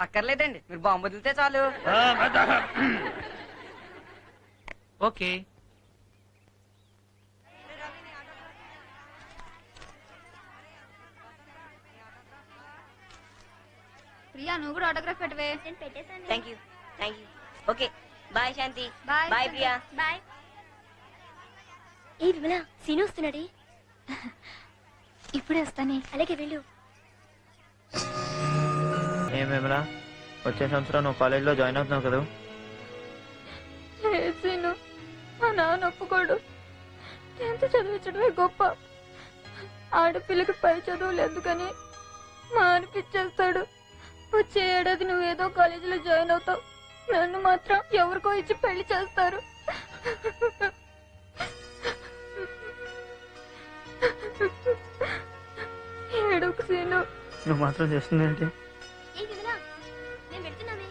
అక్కర్లేదండి, మీరు బాంబు వదిలితే చాలు. ఓకే. ప్రియా, నువ్వు కూడా ఆటోగ్రాఫ్ పెట్టవే. Thank you. Okay bye Shanti. Bye. Bye Priya. Bye. ఏ విమల, సీను వస్తున్నాడే. ఇప్పుడే వస్తానే. అలాగే వెళ్ళు. ఏమేమరా వచ్చే సంవత్సరం నువ్వు కాలేజ్లో జాయిన్ అవుతున్నావు కదా? సీను, మా నాన్న ఒప్పుకోడు. 10th చదివించడమే గొప్ప. ఆడపిల్లకి పై చదువులు ఎందుకని మా అనిపించేస్తాడు. వచ్చే ఏడాది నువ్వేదో కాలేజీలో జాయిన్ అవుతావు. నన్ను మాత్రం ఎవరికో ఇచ్చి పెళ్లి చేస్తారు. ఏడుకు సీను. నువ్వు మాత్రం చేస్తుంది ఏంటి? ఏ విమల, మేము పెడుతున్నామే.